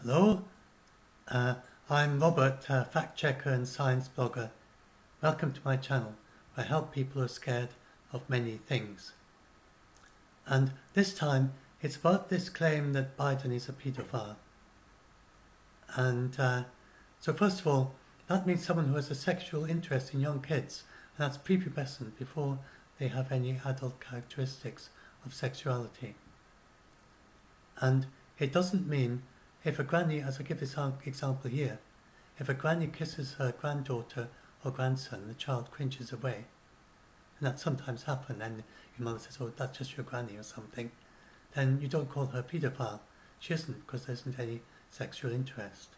Hello, uh, I'm Robert, fact checker and science blogger. Welcome to my channel, where I help people who are scared of many things. And this time, it's about this claim that Biden is a paedophile. And so first of all, that means someone who has a sexual interest in young kids, and that's prepubescent before they have any adult characteristics of sexuality. And it doesn't mean if a granny, as I give this example here, if a granny kisses her granddaughter or grandson, the child cringes away, and that sometimes happens, and your mother says, oh, that's just your granny or something, then you don't call her paedophile. She isn't, because there isn't any sexual interest.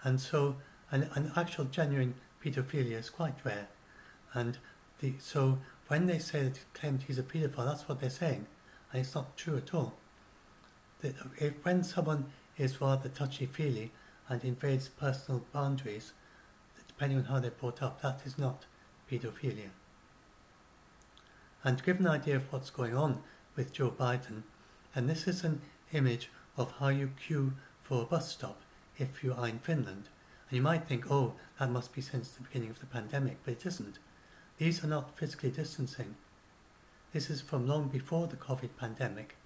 And so an actual genuine paedophilia is quite rare. And so when they say that claim he's a paedophile, that's what they're saying, and it's not true at all. When someone is rather touchy-feely and invades personal boundaries, depending on how they're brought up, that is not paedophilia. And to give an idea of what's going on with Joe Biden, and this is an image of how you queue for a bus stop if you are in Finland. And you might think, oh, that must be since the beginning of the pandemic, but it isn't. These are not physically distancing. This is from long before the COVID pandemic.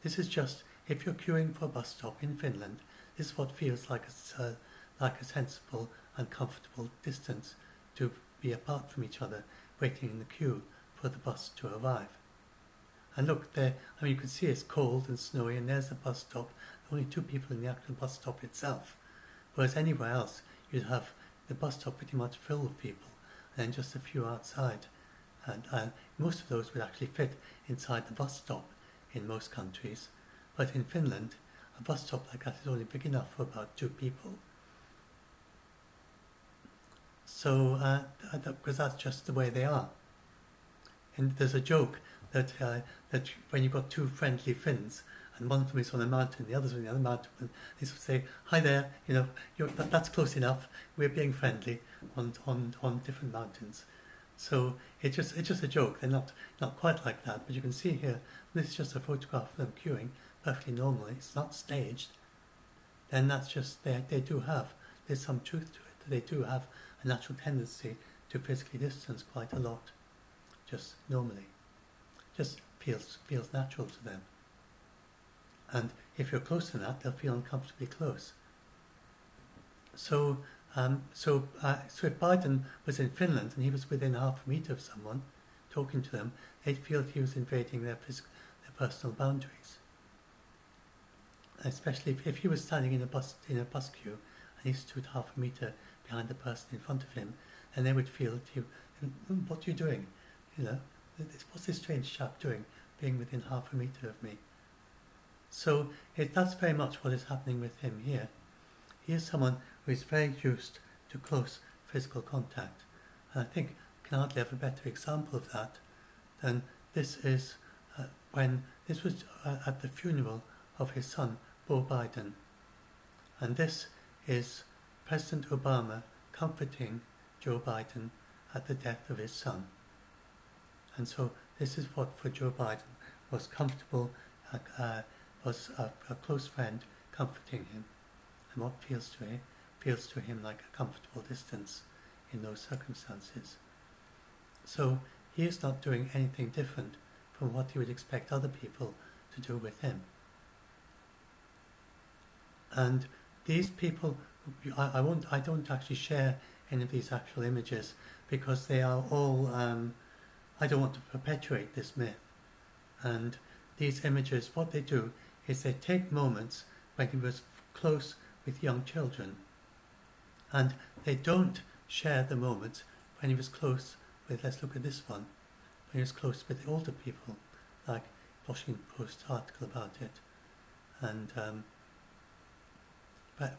This is just, if you're queuing for a bus stop in Finland, this is what feels like a sensible and comfortable distance to be apart from each other, waiting in the queue for the bus to arrive. And look there, you can see it's cold and snowy, and there's the bus stop. There are only two people in the actual bus stop itself. Whereas anywhere else, you'd have the bus stop pretty much full of people, and then just a few outside. And most of those would actually fit inside the bus stop in most countries. But in Finland, a bus stop like that is only big enough for about two people. So, because that's just the way they are. And there's a joke that when you've got two friendly Finns, and one of them is on a mountain, the other's on the other mountain, and they sort of say, hi there, that's close enough, we're being friendly on different mountains. So it's just a joke. They're not quite like that, but you can see here, this is just a photograph of them queuing perfectly normally. It's not staged. Then that's just, there's some truth to it. They do have a natural tendency to physically distance quite a lot, just normally. Just feels natural to them. And if you're close to that, they'll feel uncomfortably close. So if Biden was in Finland and he was within half a meter of someone, talking to them, they'd feel he was invading their personal boundaries. Especially if he was standing in a bus queue and he stood half a meter behind the person in front of him, then they would feel, what are you doing? What's this strange chap doing, being within half a meter of me? So that's very much what is happening with him here. He is someone who is very used to close physical contact. And I think I can hardly have a better example of that than this is when this was at the funeral of his son, Beau Biden. And this is President Obama comforting Joe Biden at the death of his son. And so this is what for Joe Biden was comfortable, was a close friend comforting him, and what feels to him like a comfortable distance in those circumstances. So he is not doing anything different from what he would expect other people to do with him. And these people, I don't actually share any of these actual images because they are all, I don't want to perpetuate this myth. And these images, what they do is they take moments when he was close with young children, and they don't share the moments when he was close with, let's look at this one, when he was close with the older people, like Washington Post article about it. And but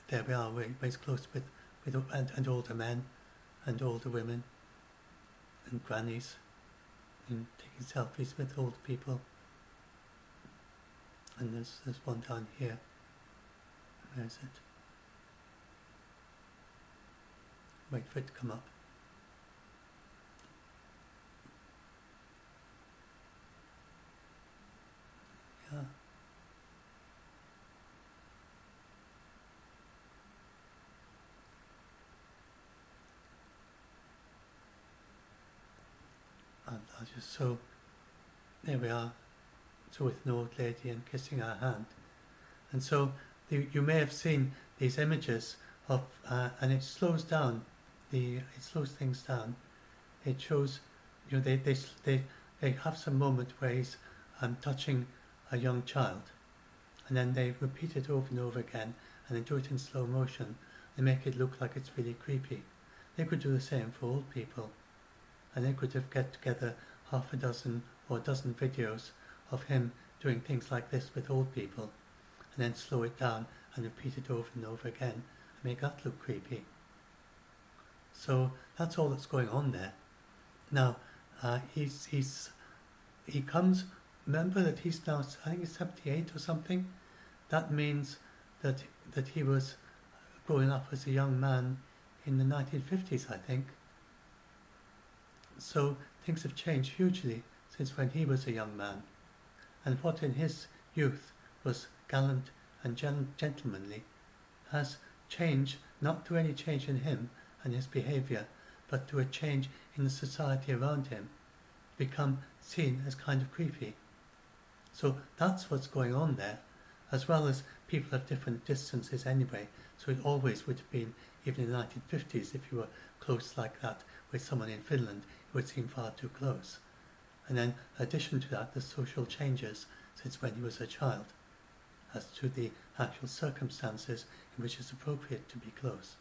there we are, where he's close with and older men and older women and grannies, and taking selfies with older people. And there's one down here. Where is it? Wait for it to come up. Yeah. images. So there we are, so with an old lady and kissing her hand. And so you may have seen these images of, and it slows down, it slows things down. It shows, they have some moment where he's touching a young child, and then they repeat it over and over again, and they do it in slow motion. They make it look like it's really creepy. They could do the same for old people, and they could have get together half a dozen or a dozen videos of him doing things like this with old people, and then slow it down and repeat it over and over again and make that look creepy. So that's all that's going on there. Now he comes. Remember that he's now, I think he's 78 or something. That means that he was growing up as a young man in the 1950s, I think. So things have changed hugely since when he was a young man. And what in his youth was gallant and gentlemanly has changed, not to any change in him and his behaviour, but to a change in the society around him, become seen as kind of creepy. So that's what's going on there, as well as people have different distances anyway, so it always would have been, even in the 1950s, if you were close like that with someone in Finland, it would seem far too close. And then, in addition to that, the social changes since when he was a child, as to the actual circumstances in which it's appropriate to be close.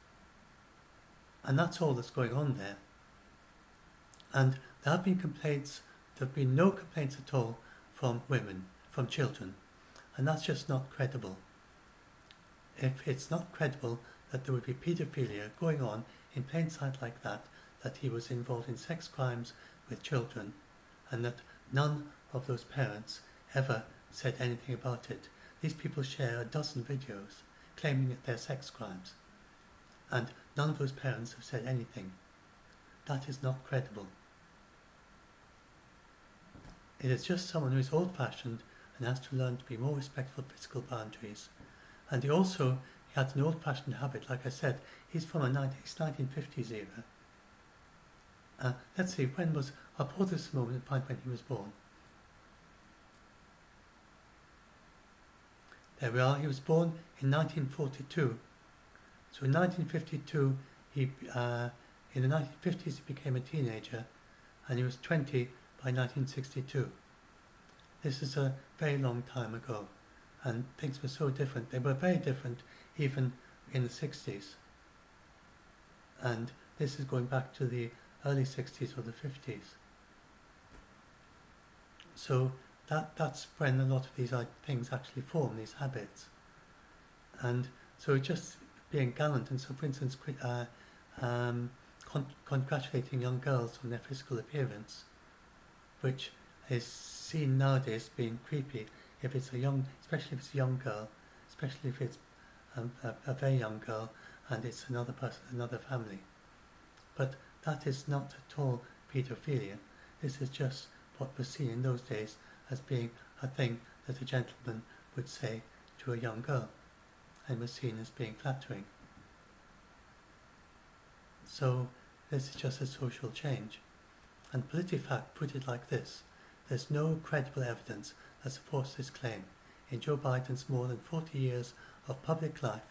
And that's all that's going on there. And there have been complaints, there have been no complaints at all from women, from children, and that's just not credible. If it's not credible that there would be paedophilia going on in plain sight like that, that he was involved in sex crimes with children, and that none of those parents ever said anything about it. These people share a dozen videos claiming that they're sex crimes, and none of those parents have said anything. That is not credible. It is just someone who is old-fashioned and has to learn to be more respectful of physical boundaries. And he had an old-fashioned habit, like I said. He's from a 1950s era. Let's see, I'll pause this a moment and find when he was born. There we are, he was born in 1942. So in 1952, in the 1950s he became a teenager, and he was 20 by 1962. This is a very long time ago, and things were so different. They were very different even in the 60s. And this is going back to the early 60s or the 50s. So that's when a lot of these things actually form, these habits. And so just being gallant, and so for instance, congratulating young girls on their physical appearance, which is seen nowadays being creepy if it's especially if it's a young girl, especially if it's a very young girl and it's another person, another family. But that is not at all paedophilia. This is just what was seen in those days as being a thing that a gentleman would say to a young girl, and was seen as being flattering. So this is just a social change. And PolitiFact put it like this: there's no credible evidence that supports this claim. In Joe Biden's more than 40 years of public life,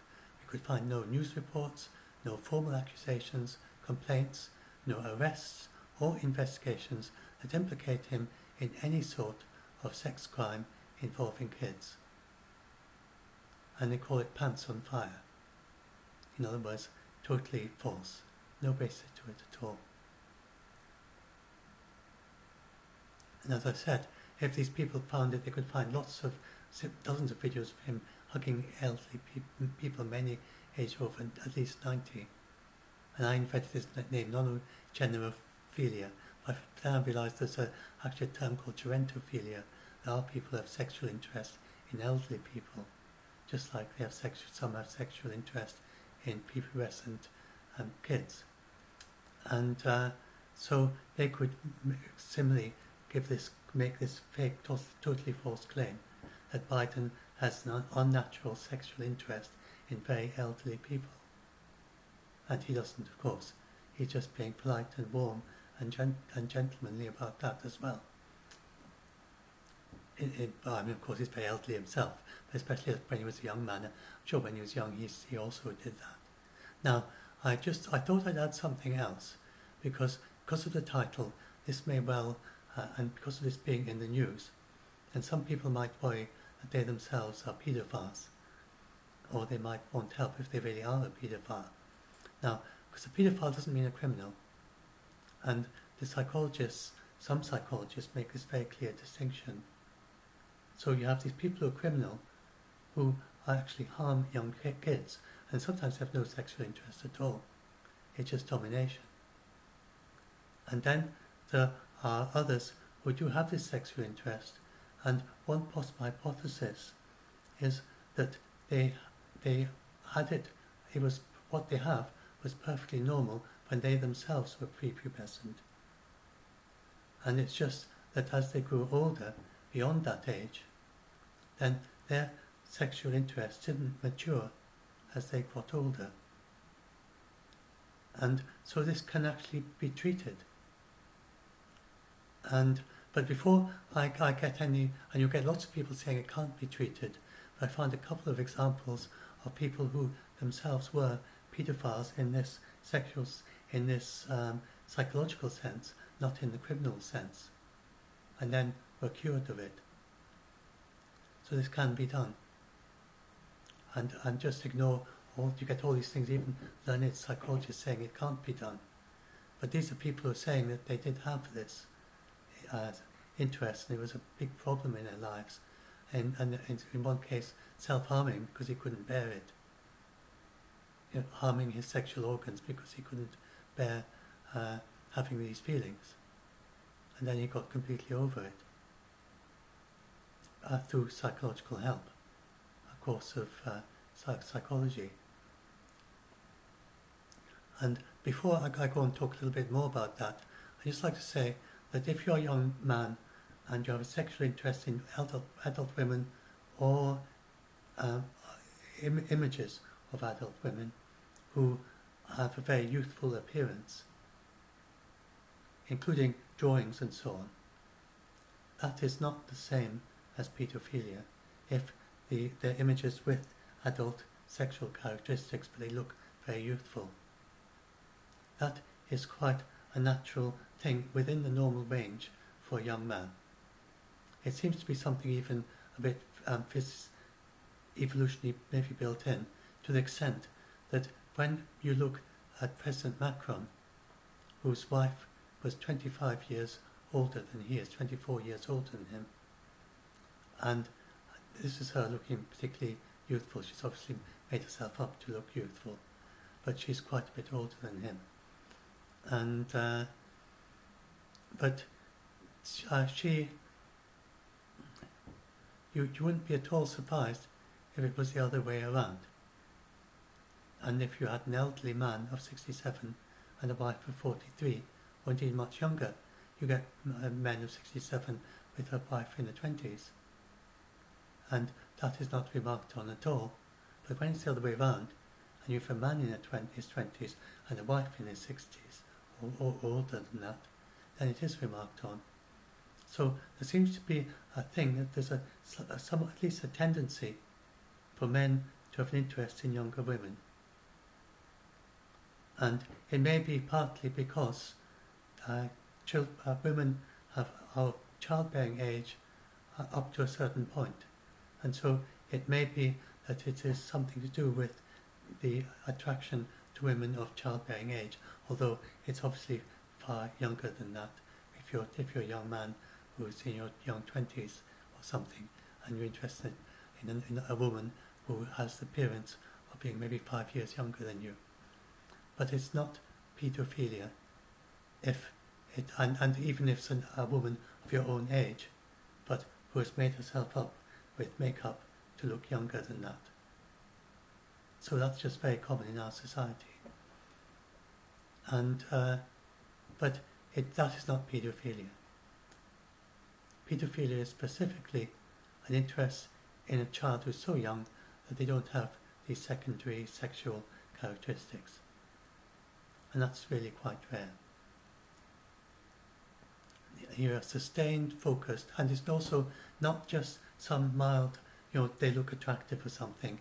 we could find no news reports, no formal accusations, complaints, no arrests or investigations that implicate him in any sort of sex crime involving kids. And they call it pants on fire. In other words, totally false. No basis to it at all. And as I said, if these people found it, they could find dozens of videos of him hugging elderly people, many aged over at least 90. And I invented this name, non-generophilia. But then I realised there's actually a term called gerontophilia. There are people who have sexual interest in elderly people, just like some have sexual interest in prepubescent kids. And so they could similarly make this fake, totally false claim that Biden has an unnatural sexual interest in very elderly people. And he doesn't, of course. He's just being polite and warm and gentlemanly about that as well. I mean, of course, he's very elderly himself, but especially when he was a young man. I'm sure when he was young, he also did that. Now, I thought I'd add something else, because of the title, this may well, and because of this being in the news, and some people might worry that they themselves are paedophiles, or they might want help if they really are a paedophile. Now, because a paedophile doesn't mean a criminal, and some psychologists make this very clear distinction. So you have these people who are criminal, who actually harm young kids, and sometimes have no sexual interest at all. It's just domination. And then there are others who do have this sexual interest, and one possible hypothesis is that they had it was what they have was perfectly normal when they themselves were prepubescent. And it's just that as they grew older, beyond that age, then their sexual interest didn't mature as they got older. And so this can actually be treated. But before I get any, and you get lots of people saying it can't be treated, but I found a couple of examples of people who themselves were paedophiles in this psychological sense, not in the criminal sense, and then were cured of it. So this can be done. And just ignore you get all these things, even learned psychologists saying it can't be done. But these are people who are saying that they did have this interest, and it was a big problem in their lives. And in one case, self-harming because he couldn't bear it. Harming his sexual organs because he couldn't bear having these feelings. And then he got completely over it through psychological help, a course of psychology. And before I go and talk a little bit more about that, I'd just like to say that if you're a young man and you have a sexual interest in adult women or images of adult women who have a very youthful appearance, including drawings and so on, that is not the same as paedophilia. If they're images with adult sexual characteristics but they look very youthful, that is quite a natural thing within the normal range for a young man. It seems to be something even a bit evolutionary maybe built in, to the extent that when you look at President Macron, whose wife was 25 years older than he is, 24 years older than him, and this is her looking particularly youthful. She's obviously made herself up to look youthful, but she's quite a bit older than him. And you wouldn't be at all surprised if it was the other way around. And if you had an elderly man of 67 and a wife of 43, or indeed much younger, you get men of 67 with a wife in the 20s. And that is not remarked on at all. But when it's the other way around, and you have a man in his 20s and a wife in his 60s, or older than that, then it is remarked on. So there seems to be a thing that there's at least a tendency for men to have an interest in younger women. And it may be partly because women are of childbearing age up to a certain point. And so it may be that it is something to do with the attraction to women of childbearing age, although it's obviously far younger than that. If you're a young man who's in your young 20s or something, and you're interested in a woman who has the appearance of being maybe 5 years younger than you. But it's not paedophilia and even if it's a woman of your own age, but who has made herself up with makeup to look younger than that. So that's just very common in our society. And but that is not paedophilia. Paedophilia is specifically an interest in a child who's so young that they don't have these secondary sexual characteristics. And that's really quite rare. you're sustained, focused, and it's also not just some mild, they look attractive or something.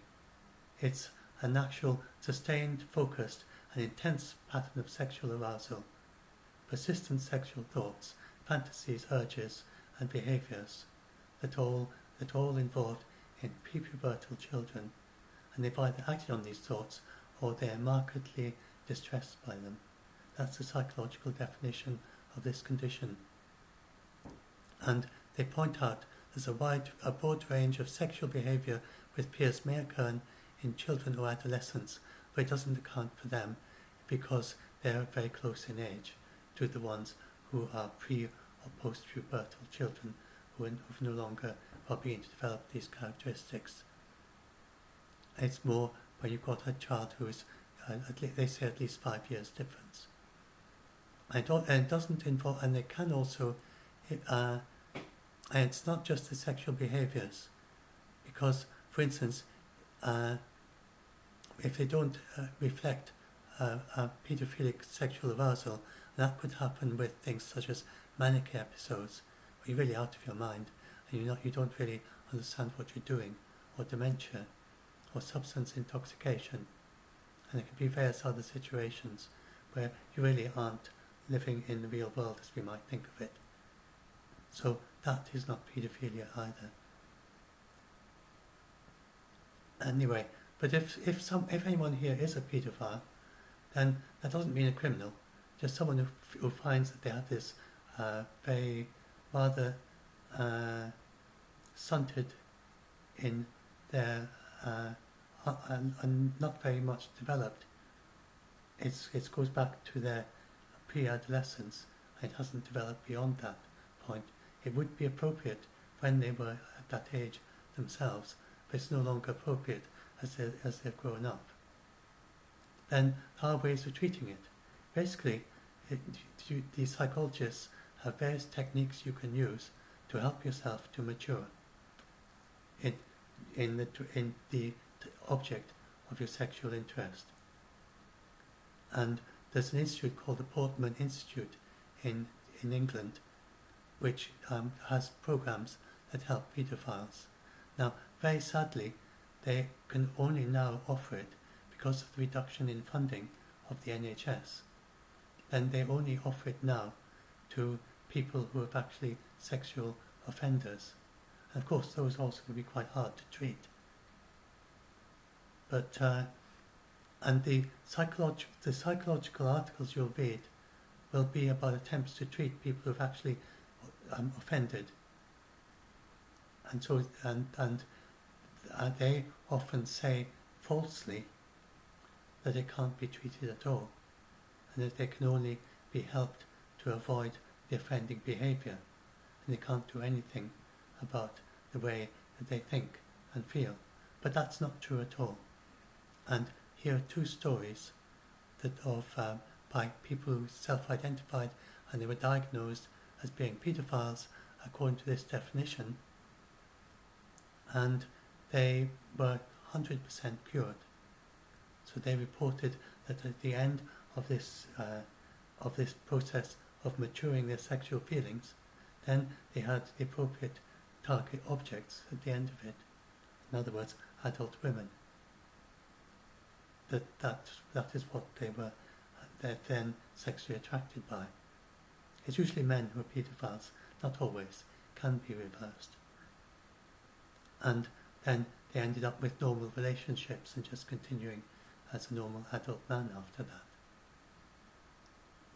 It's an actual sustained, focused, and intense pattern of sexual arousal, persistent sexual thoughts, fantasies, urges, and behaviours that all involved in prepubertal children, and they've either acted on these thoughts or they are markedly distressed by them. That's the psychological definition of this condition. And they point out there's a broad range of sexual behaviour with peers may occur in children or adolescents, but it doesn't account for them because they're very close in age to the ones who are pre or post-pubertal children who no longer are beginning to develop these characteristics. It's more when you've got a child who is, they say, at least 5 years difference. And it doesn't involve, and they can also, and it's not just the sexual behaviours, because, for instance, if they don't reflect a paedophilic sexual arousal, that could happen with things such as manic episodes, where you're really out of your mind and you don't really understand what you're doing, or dementia, or substance intoxication. And there can be various other situations where you really aren't living in the real world as we might think of it. So that is not paedophilia either. Anyway, but if anyone here is a paedophile, then that doesn't mean a criminal, just someone who finds that they have this very rather stunted in their and not very much developed. It goes back to their pre-adolescence. It hasn't developed beyond that point. It would be appropriate when they were at that age themselves, but it's no longer appropriate as they've grown up. Then there are ways of treating it. Basically, the psychologists have various techniques you can use to help yourself to mature in the object of your sexual interest. And there's an institute called the Portman Institute in England, which has programs that help paedophiles. Now, very sadly, they can only now offer it because of the reduction in funding of the NHS. And they only offer it now to people who are actually sexual offenders. And of course, those also will be quite hard to treat. But and the psychological articles you'll read will be about attempts to treat people who've actually offended, and so they often say falsely that it can't be treated at all, and that they can only be helped to avoid the offending behaviour, and they can't do anything about the way that they think and feel. But that's not true at all. And here are two stories that by people who self-identified and they were diagnosed as being paedophiles according to this definition, and they were 100% cured. So they reported that at the end of this process of maturing their sexual feelings, then they had the appropriate target objects at the end of it. In other words, adult women. That is what they're then sexually attracted by. It's usually men who are paedophiles, not always, can be reversed. And then they ended up with normal relationships and just continuing as a normal adult man after that.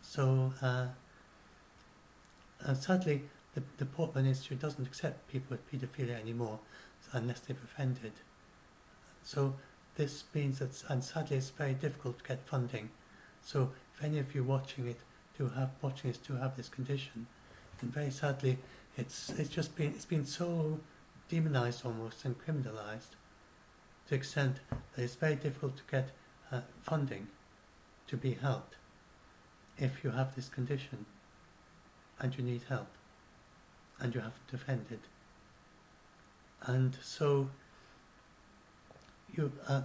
So sadly, the Portman Institute doesn't accept people with paedophilia anymore unless they've offended. So this means that, and sadly, it's very difficult to get funding. So if any of you watching have this condition, then very sadly, it's been so demonized almost and criminalized to the extent that it's very difficult to get funding to be helped if you have this condition and you need help and you haven't offended. And so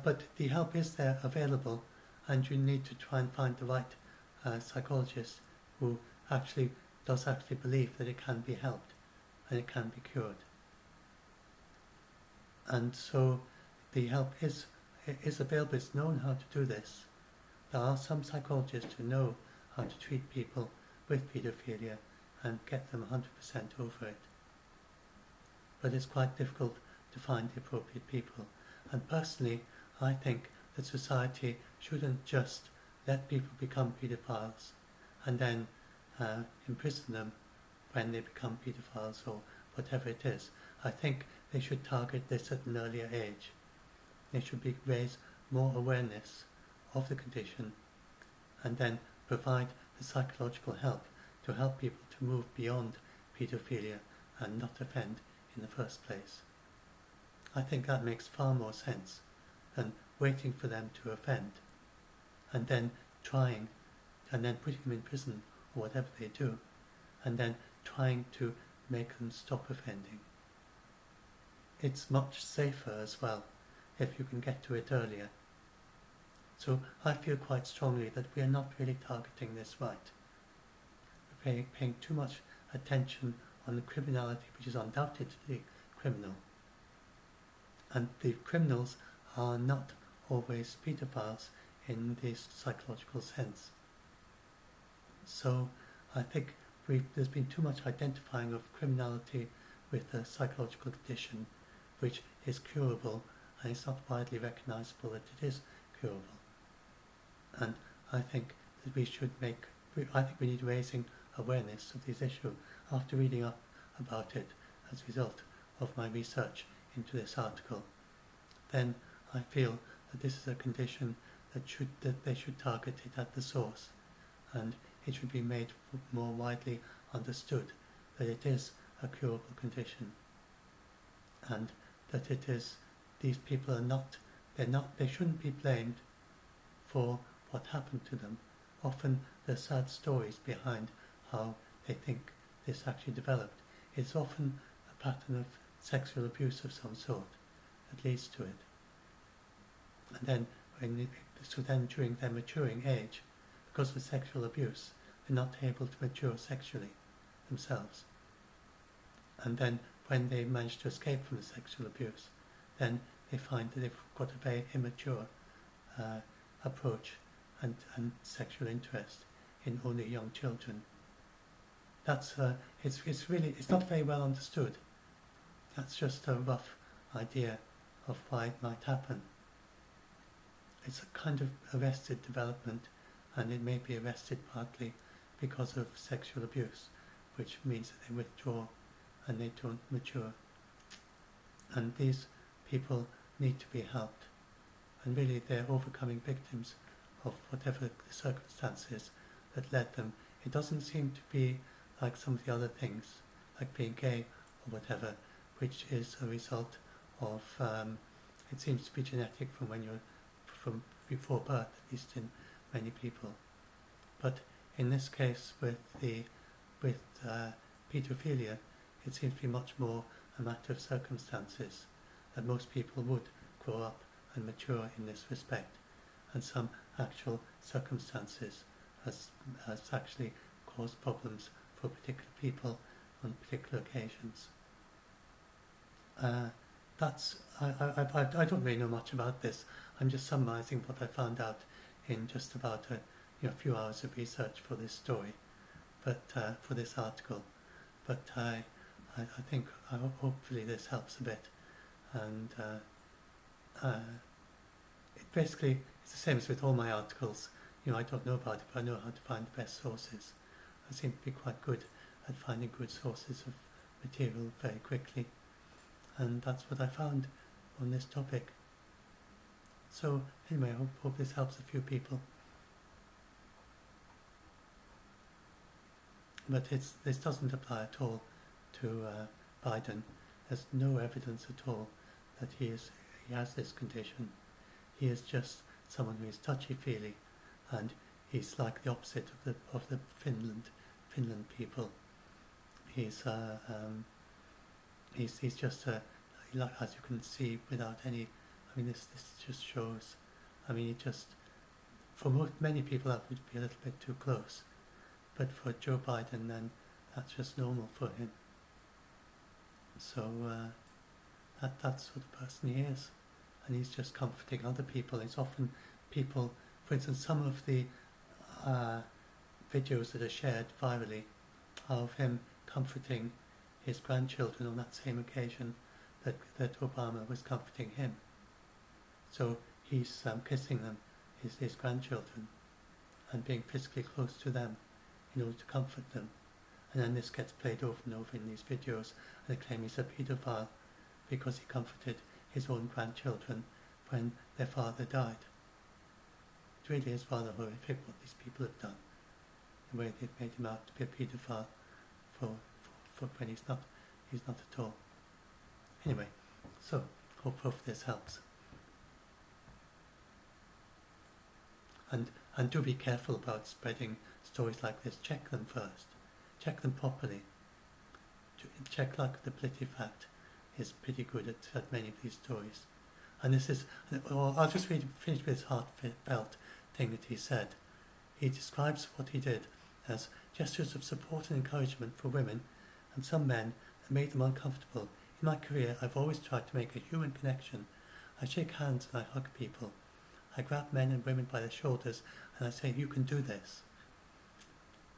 but the help is there available, and you need to try and find the right psychologist who actually does actually believe that it can be helped and it can be cured. And so the help is available. It's known how to do this. There are some psychologists who know how to treat people with paedophilia and get them 100% over it. But it's quite difficult to find the appropriate people. And personally, I think that society shouldn't just let people become paedophiles and then imprison them when they become paedophiles or whatever it is. I think they should target this at an earlier age. They should raise more awareness of the condition and then provide the psychological help to help people to move beyond paedophilia and not offend in the first place. I think that makes far more sense than waiting for them to offend and then trying and then putting them in prison or whatever they do and then trying to make them stop offending. It's much safer as well if you can get to it earlier. So I feel quite strongly that we are not really targeting this right. We're paying too much attention on the criminality, which is undoubtedly criminal. And the criminals are not always paedophiles in this psychological sense. So I think there's been too much identifying of criminality with a psychological condition which is curable, and it's not widely recognizable that it is curable. And I think that I think we need raising awareness of this issue after reading up about it as a result of my research into this article. Then I feel that this is a condition that they should target it at the source, and it should be made more widely understood that it is a curable condition, and that these people they shouldn't be blamed for what happened to them. Often there's sad stories behind how they think this actually developed. It's often a pattern of sexual abuse of some sort that leads to it. And then then during their maturing age, because of sexual abuse, they're not able to mature sexually themselves. And then when they manage to escape from the sexual abuse, then they find that they've got a very immature approach and sexual interest in only young children. That's it's not very well understood. That's just a rough idea of why it might happen. It's a kind of arrested development, and it may be arrested partly because of sexual abuse, which means that they withdraw and they don't mature. And these people need to be helped, and really they're overcoming victims of whatever the circumstances that led them. It doesn't seem to be like some of the other things, like being gay or whatever, which is a result of, it seems to be genetic from before birth, at least in many people. But in this case with paedophilia, it seems to be much more a matter of circumstances, that most people would grow up and mature in this respect, and some actual circumstances has actually caused problems for particular people on particular occasions. I don't really know much about this. I'm just summarising what I found out in just about a few hours of research for this story, but for this article. But I think hopefully this helps a bit, and it basically it's the same as with all my articles. I don't know about it, but I know how to find the best sources. I seem to be quite good at finding good sources of material very quickly, and that's what I found on this topic. So anyway, I hope this helps a few people. But this doesn't apply at all to Biden. There's no evidence at all that he has this condition. He is just someone who is touchy-feely, and he's like the opposite of the Finland people. He's just like, as you can see, without any. I mean, this just shows. I mean, it just for many people that would be a little bit too close, but for Joe Biden That's just normal for him. So that's the sort of person he is. And he's just comforting other people. It's often people, for instance, some of the videos that are shared virally are of him comforting his grandchildren on that same occasion that Obama was comforting him. So he's kissing them, his grandchildren, and being physically close to them in order to comfort them. And then this gets played over and over in these videos, and they claim he's a paedophile because he comforted his own grandchildren when their father died. It really is rather horrific what these people have done, the way they've made him out to be a paedophile for when he's not at all. Anyway, so hope this helps. And do be careful about spreading stories like this. Check them first. Check them properly. Check, like the PolitiFact is pretty good at many of these stories. And this is, I'll just finish with this heartfelt thing that he said. He describes what he did as gestures of support and encouragement for women and some men that made them uncomfortable. In my career, I've always tried to make a human connection. I shake hands and I hug people. I grab men and women by their shoulders and I say, you can do this.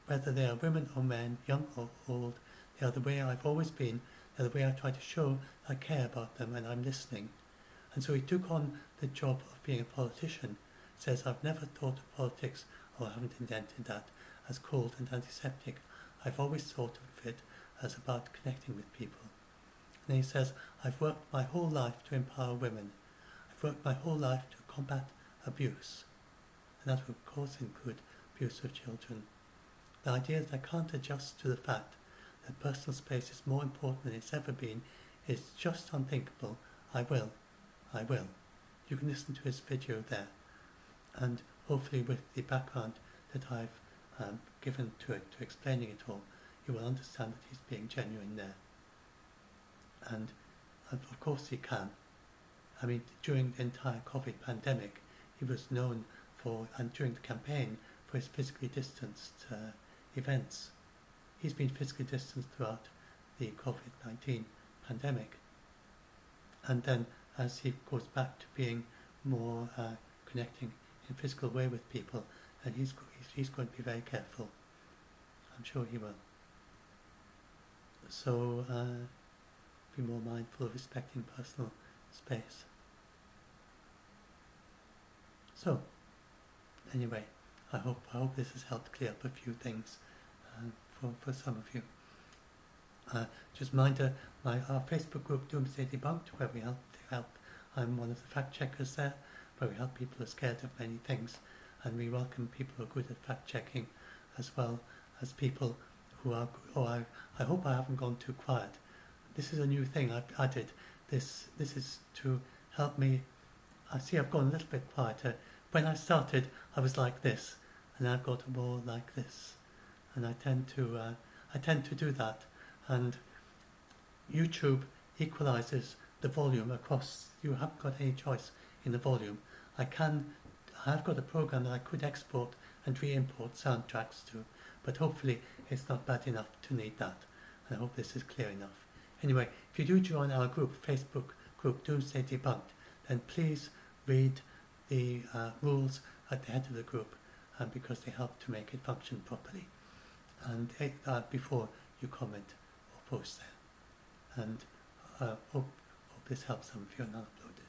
Whether they are women or men, young or old, they are the way I've always been. They're the way I try to show I care about them and I'm listening. And so he took on the job of being a politician. Says, I've never thought of politics, or I haven't invented that, as cold and antiseptic. I've always thought of it as about connecting with people. And then he says, I've worked my whole life to empower women. I've worked my whole life to combat abuse. And that would of course include abuse of children. The idea that I can't adjust to the fact that personal space is more important than it's ever been is just unthinkable. I will. You can listen to his video there. And hopefully with the background that I've given to it, to explaining it all, you will understand that he's being genuine there. And of course he can. I mean, during the entire COVID pandemic, he was known for, and during the campaign, for his physically distanced events. He's been physically distanced throughout the COVID-19 pandemic. And then as he goes back to being more connecting in a physical way with people, and he's going to be very careful. I'm sure he will. So be more mindful of respecting personal space. So anyway, I hope this has helped clear up a few things for some of you. Just reminder, our Facebook group Doomsday Debunked, where we help. I'm one of the fact checkers there, where we help people who are scared of many things, and we welcome people who are good at fact checking, as well as people who are. I hope I haven't gone too quiet. This is a new thing I've added. This is to help me. I see I've gone a little bit quieter. When I started, I was like this, and I've got more like this, and I tend to do that. And YouTube equalizes the volume across. You haven't got any choice in the volume. I've got a program that I could export and re-import soundtracks to, but hopefully it's not bad enough to need that. And I hope this is clear enough. Anyway, if you do join our group, Facebook group Doomsday Debunked, then please read the rules at the head of the group, because they help to make it function properly. And before you comment or post there. And hope this helps some of you and I'll upload it.